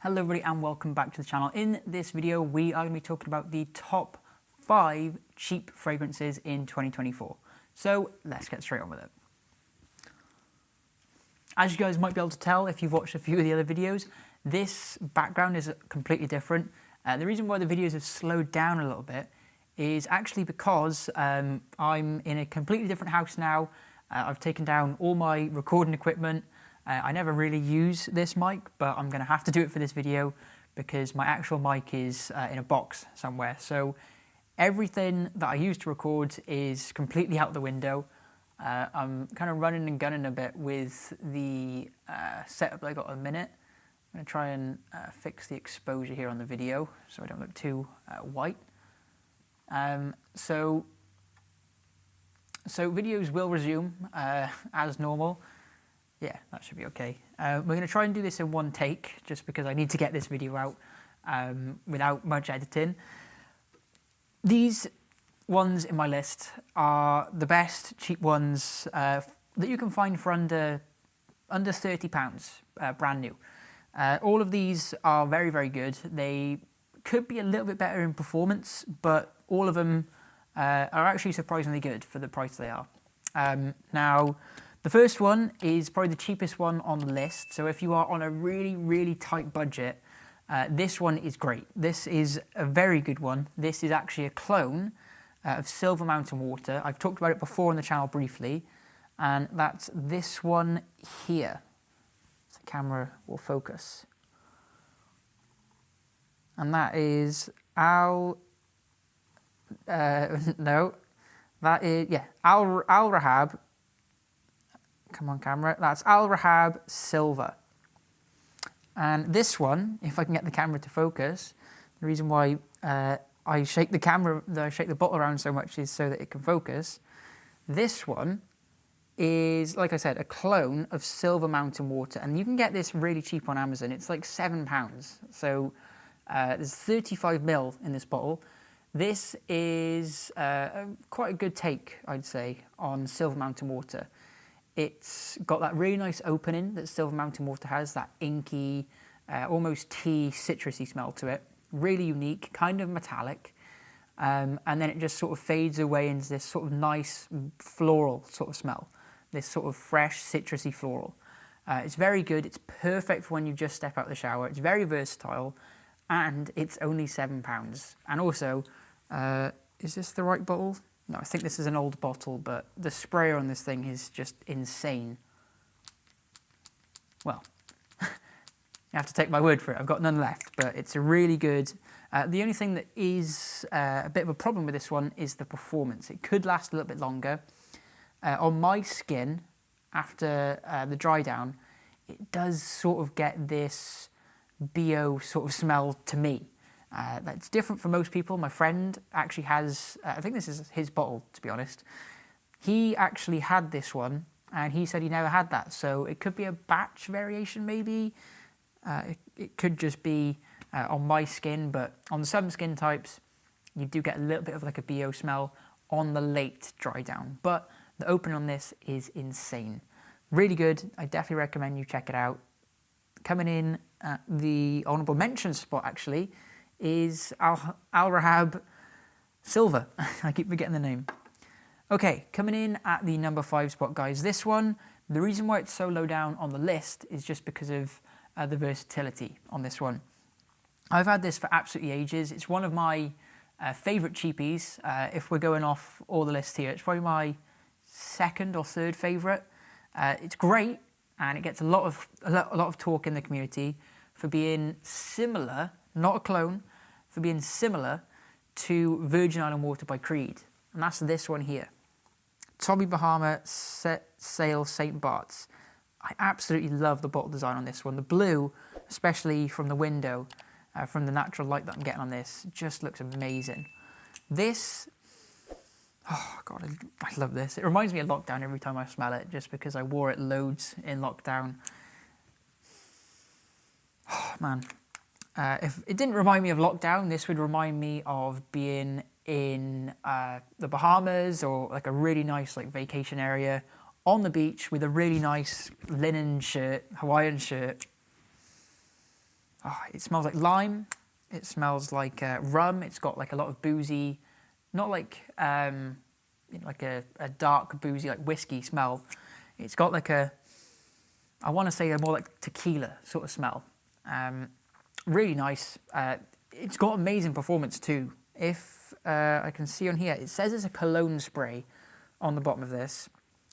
Hello everybody and welcome back to the channel. In this video we are going to be talking about the top 5 cheap fragrances in 2024. So let's get straight on with it. As you guys might be able to tell if you've watched a few of the other videos, this background is completely different. The reason why the videos have slowed down a little bit is actually because I'm in a completely different house now. I've taken down all my recording equipment. I never really use this mic, but I'm going to have to do it for this video because my actual mic is in a box somewhere. So everything that I use to record is completely out the window. I'm kind of running and gunning a bit with the setup that I got at the minute. I'm going to try and fix the exposure here on the video so I don't look too white. So videos will resume as normal. Yeah, that should be okay. We're going to try and do this in one take, just because I need to get this video out without much editing. These ones in my list are the best cheap ones that you can find for under £30, brand new. All of these are very, very good. They could be a little bit better in performance, but all of them are actually surprisingly good for the price they are. Now, the first one is probably the cheapest one on the list. So if you are on a really, really tight budget, this one is great. This is a very good one. This is actually a clone of Silver Mountain Water. I've talked about it before on the channel briefly, and that's this one here. So the camera will focus. And that is Al Rahab. Come on, camera. That's Al Rahab Silver. And this one, if I can get the camera to focus, the reason why I shake the bottle around so much is so that it can focus. This one is, like I said, a clone of Silver Mountain Water, and you can get this really cheap on Amazon. It's like £7. So there's 35 ml in this bottle. This is quite a good take, I'd say, on Silver Mountain Water. It's got that really nice opening that Silver Mountain Water has, that inky, almost tea, citrusy smell to it. Really unique, kind of metallic. And then it just sort of fades away into this sort of nice floral sort of smell. This sort of fresh, citrusy floral. It's very good. It's perfect for when you just step out of the shower. It's very versatile. And it's only £7. And also, is this the right bottle? No, I think this is an old bottle, but the sprayer on this thing is just insane. Well, you have to take my word for it. I've got none left, but it's a really good. The only thing that is a bit of a problem with this one is the performance. It could last a little bit longer. On my skin, after the dry down, it does sort of get this BO sort of smell to me. That's different for most people. My friend actually has, I think this is his bottle, to be honest. He actually had this one, and he said he never had that. So it could be a batch variation, maybe. It could just be on my skin, but on some skin types, you do get a little bit of like a BO smell on the late dry down. But the opening on this is insane. Really good. I definitely recommend you check it out. Coming in at the honourable mention spot, actually, is Al Rahab Silver. I keep forgetting the name. Okay, coming in at the number 5 spot, guys. This one, the reason why it's so low down on the list is just because of the versatility on this one. I've had this for absolutely ages. It's one of my favourite cheapies. If we're going off all the lists here, it's probably my second or third favourite. It's great, and it gets a lot of talk in the community for being similar, not a clone, for being similar to Virgin Island Water by Creed. And that's this one here. Tommy Bahama Sail St. Bart's. I absolutely love the bottle design on this one. The blue, especially from the window, from the natural light that I'm getting on this, just looks amazing. This, oh God, I love this. It reminds me of lockdown every time I smell it, just because I wore it loads in lockdown. Oh man. If it didn't remind me of lockdown, this would remind me of being in the Bahamas, or like a really nice like vacation area on the beach with a really nice linen shirt, Hawaiian shirt. it smells like lime. It smells like rum. It's got like a lot of boozy, not like like a dark boozy like whiskey smell. It's got like I want to say a more like tequila sort of smell. Really nice. It's got amazing performance too. If I can see on here, it says it's a cologne spray on the bottom of this.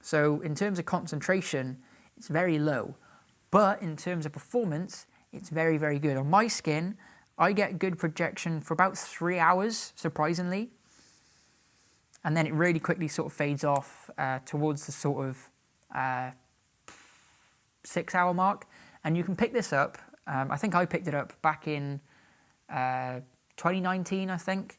So in terms of concentration, it's very low. But in terms of performance, it's very, very good. On my skin, I get good projection for about 3 hours, surprisingly. And then it really quickly sort of fades off towards the sort of 6 hour mark. And you can pick this up. I think I picked it up back in 2019, I think.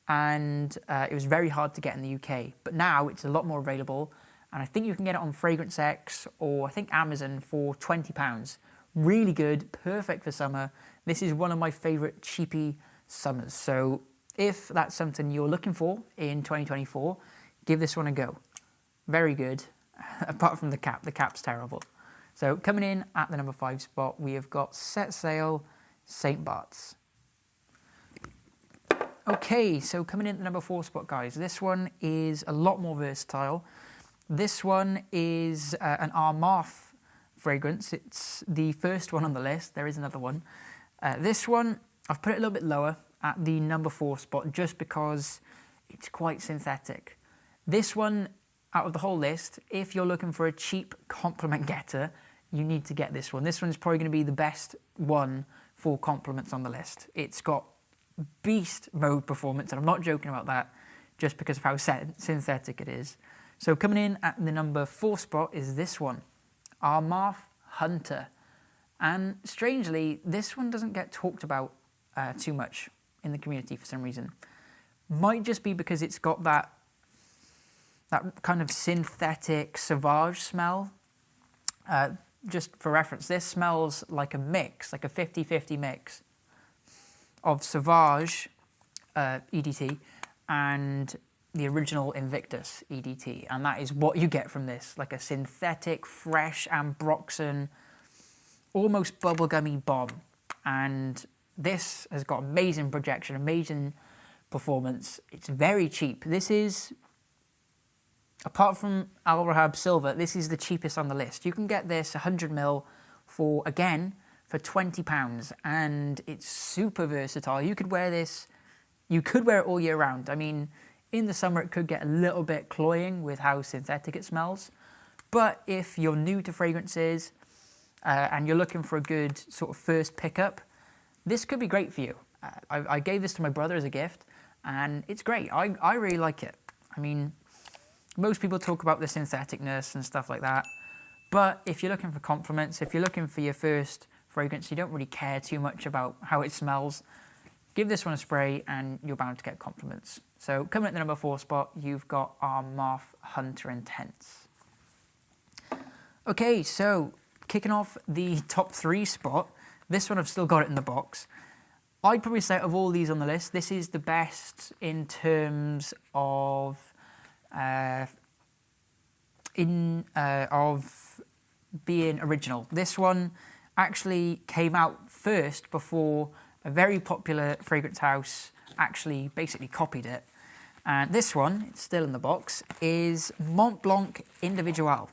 And it was very hard to get in the UK. But now it's a lot more available. And I think you can get it on Fragrance X or I think Amazon for £20. Really good, perfect for summer. This is one of my favourite cheapie summers. So if that's something you're looking for in 2024, give this one a go. Very good, apart from the cap. The cap's terrible. So coming in at the number 5 spot, we have got Set Sail St. Bart's. Okay, so coming in at the number 4 spot, guys. This one is a lot more versatile. This one is an MAF fragrance. It's the first one on the list. There is another one. This one, I've put it a little bit lower at the number 4 spot just because it's quite synthetic. This one, out of the whole list, if you're looking for a cheap compliment getter, you need to get this one. This one's probably going to be the best one for compliments on the list. It's got beast mode performance, and I'm not joking about that just because of how synthetic it is. So coming in at the number 4 spot is this one, MAF Hunter. And strangely, this one doesn't get talked about too much in the community for some reason. Might just be because it's got that kind of synthetic Sauvage smell. Just for reference, this smells like a mix, like a 50-50 mix of Sauvage EDT and the original Invictus EDT. And that is what you get from this, like a synthetic, fresh Ambroxan, almost bubblegummy bomb. And this has got amazing projection, amazing performance. It's very cheap. This is, apart from Al Rahab Silver, this is the cheapest on the list. You can get this 100ml for, again, for £20, and it's super versatile. You could wear this, you could wear it all year round. I mean, in the summer it could get a little bit cloying with how synthetic it smells. But if you're new to fragrances and you're looking for a good sort of first pickup, this could be great for you. I gave this to my brother as a gift, and it's great. I really like it. I mean, most people talk about the syntheticness and stuff like that, but if you're looking for compliments, if you're looking for your first fragrance, you don't really care too much about how it smells, give this one a spray and you're bound to get compliments. So coming at the number 4 spot, you've got our MAF Hunter Intense. Okay, so kicking off the top 3 spot, this one I've still got it in the box. I'd probably say out of all these on the list, this is the best in terms of being original. This one actually came out first before a very popular fragrance house actually basically copied it. And this one, it's still in the box, is Mont Blanc Individual.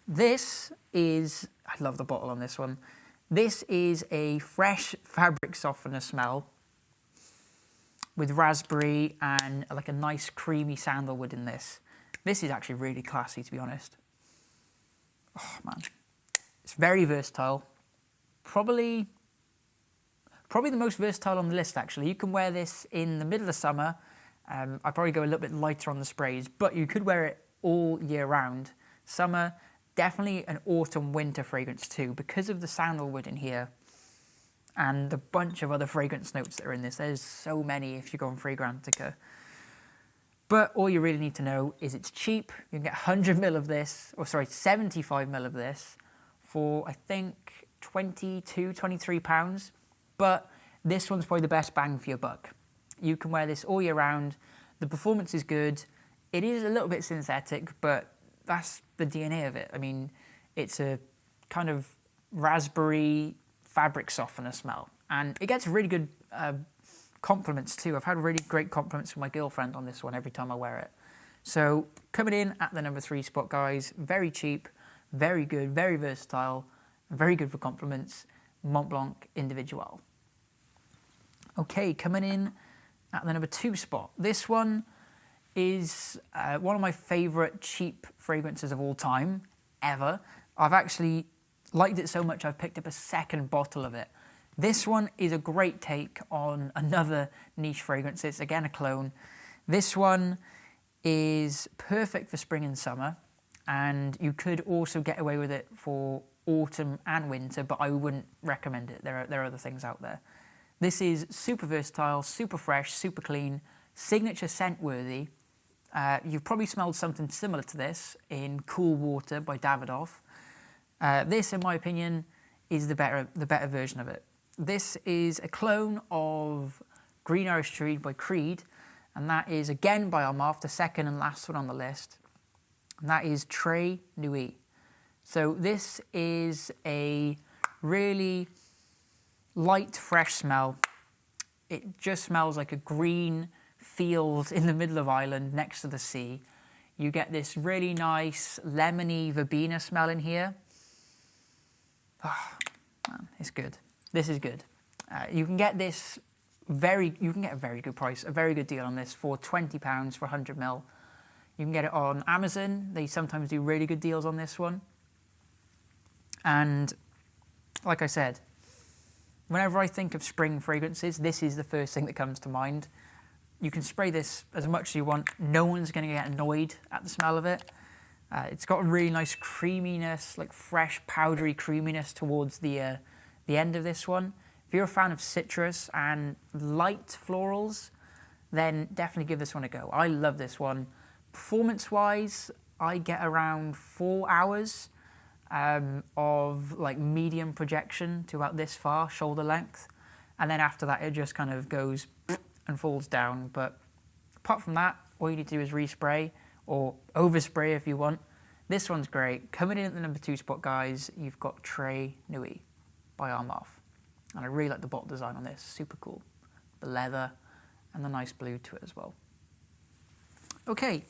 This is, I love the bottle on this one. This is a fresh fabric softener smell with raspberry and like a nice creamy sandalwood in this. This is actually really classy, to be honest. Oh man, it's very versatile. Probably the most versatile on the list, actually. You can wear this in the middle of summer. I'd probably go a little bit lighter on the sprays, but you could wear it all year round. Summer, definitely an autumn-winter fragrance too, because of the sandalwood in here and the bunch of other fragrance notes that are in this. There's so many if you go on Fragrantica. But all you really need to know is it's cheap. You can get 100ml of this, or sorry, 75ml of this for, I think, £22, £23. But this one's probably the best bang for your buck. You can wear this all year round. The performance is good. It is a little bit synthetic, but that's the DNA of it. I mean, it's a kind of raspberry fabric softener smell. And it gets really good compliments too. I've had really great compliments from my girlfriend on this one every time I wear it. So coming in at the number 3 spot, guys, very cheap, very good, very versatile, very good for compliments, Mont Blanc Individual. Okay, coming in at the number 2 spot. This one is one of my favourite cheap fragrances of all time, ever. I've actually liked it so much I've picked up a second bottle of it. This one is a great take on another niche fragrance. It's again a clone. This one is perfect for spring and summer, and you could also get away with it for autumn and winter, but I wouldn't recommend it. There are other things out there. This is super versatile, super fresh, super clean, signature scent worthy. You've probably smelled something similar to this in Cool Water by Davidoff. This, in my opinion, is the better version of it. This is a clone of Green Irish Tree by Creed, and that is again by MAF, the second and last one on the list, and that is Treyne. So this is a really light, fresh smell. It just smells like a green field in the middle of Ireland next to the sea. You get this really nice lemony verbena smell in here. Oh, man, it's good. This is good. You can get this a very good price, a very good deal on this for £20 for 100 ml. You can get it on Amazon. They sometimes do really good deals on this one. And like I said, whenever I think of spring fragrances, this is the first thing that comes to mind. You can spray this as much as you want. No one's going to get annoyed at the smell of it. It's got a really nice creaminess, like fresh, powdery creaminess towards the end of this one. If you're a fan of citrus and light florals, then definitely give this one a go. I love this one. Performance-wise, I get around 4 hours of like medium projection to about this far, shoulder length. And then after that, it just kind of goes and falls down. But apart from that, all you need to do is respray or overspray if you want. This one's great. Coming in at the number 2 spot, guys, you've got Treyne by MAF. And I really like the bottle design on this. Super cool. The leather and the nice blue to it as well. Okay,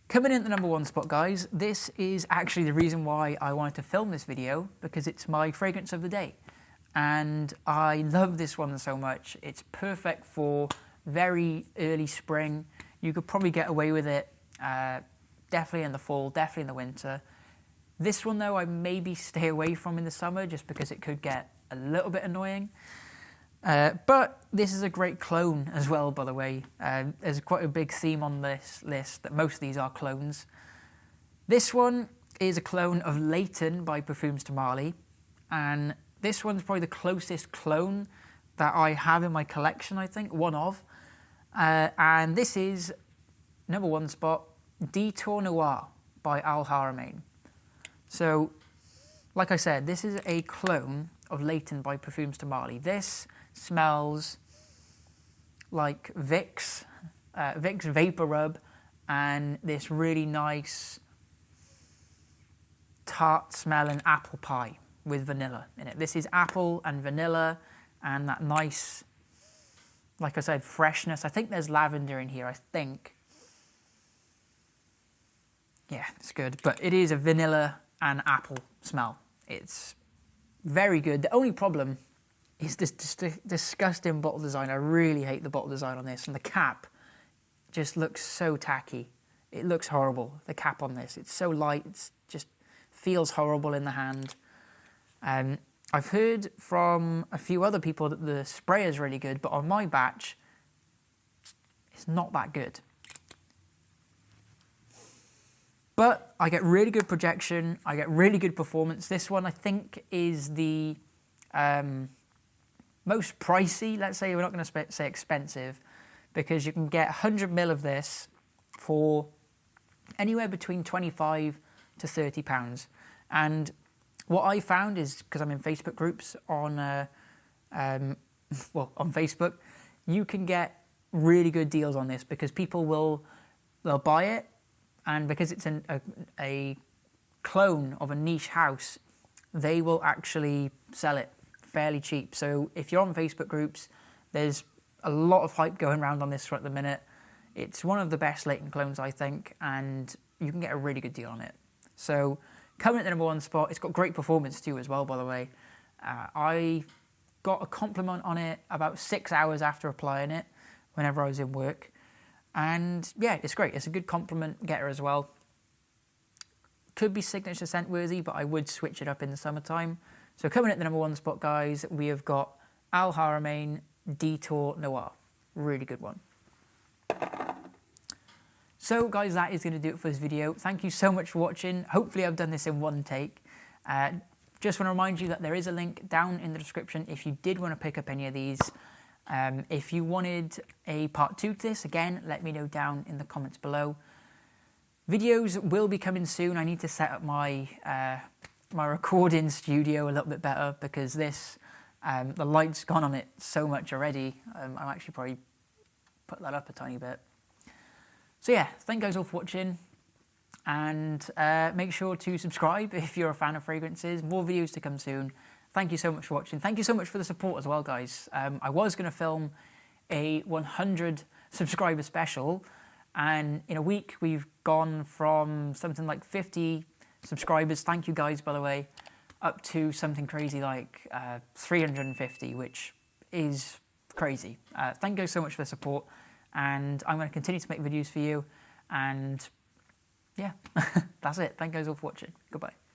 coming in at the number 1 spot, guys, this is actually the reason why I wanted to film this video, because it's my fragrance of the day. And I love this one so much. It's perfect for very early spring. You could probably get away with it definitely in the fall, definitely in the winter. This one, though, I maybe stay away from in the summer just because it could get a little bit annoying. But this is a great clone as well, by the way. There's quite a big theme on this list that most of these are clones. This one is a clone of Leighton by Parfums de Marly, and this one's probably the closest clone that I have in my collection, I think, one of. And this is number 1 spot, Oud Noir by Al Haramain. So, like I said, this is a clone of Leighton by Parfums de Marly. This smells like Vicks Vapor Rub, and this really nice tart smelling apple pie with vanilla in it. This is apple and vanilla and that nice, like I said, freshness. I think there's lavender in here, I think. Yeah, it's good. But it is a vanilla and apple smell. It's very good. The only problem is this disgusting bottle design. I really hate the bottle design on this. And the cap just looks so tacky. It looks horrible, the cap on this. It's so light. It just feels horrible in the hand. I've heard from a few other people that the spray is really good, but on my batch, it's not that good. But I get really good projection. I get really good performance. This one, I think, is the most pricey. Let's say we're not going to say expensive, because you can get 100 ml of this for anywhere between £25 to £30. And what I found is, because I'm in Facebook groups on on Facebook, you can get really good deals on this because people they'll buy it. And because it's a clone of a niche house, they will actually sell it fairly cheap. So if you're on Facebook groups, there's a lot of hype going around on this one at the minute. It's one of the best Leighton clones, I think, and you can get a really good deal on it. So coming at the #1 spot, it's got great performance too as well, by the way. I got a compliment on it about 6 hours after applying it whenever I was in work. And yeah, it's great. It's a good compliment getter as well. Could be signature scent worthy, but I would switch it up in the summertime. So coming at the #1 spot, guys, we have got Al Haramain Detour Noir. Really good one. So guys, that is going to do it for this video. Thank you so much for watching. Hopefully I've done this in one take. Just want to remind you that there is a link down in the description if you did want to pick up any of these. If you wanted a part 2 to this, again, let me know down in the comments below. Videos will be coming soon. I need to set up my my recording studio a little bit better because this, the light's gone on it so much already. I'll actually probably put that up a tiny bit. So yeah, thank you guys all for watching, and make sure to subscribe if you're a fan of fragrances. More videos to come soon. Thank you so much for watching. Thank you so much for the support as well, guys. I was going to film a 100 subscriber special, and in a week we've gone from something like 50 subscribers, thank you guys by the way, up to something crazy like 350, which is crazy. Thank you guys so much for the support, and I'm going to continue to make videos for you, and yeah, that's it. Thank you guys all for watching. Goodbye.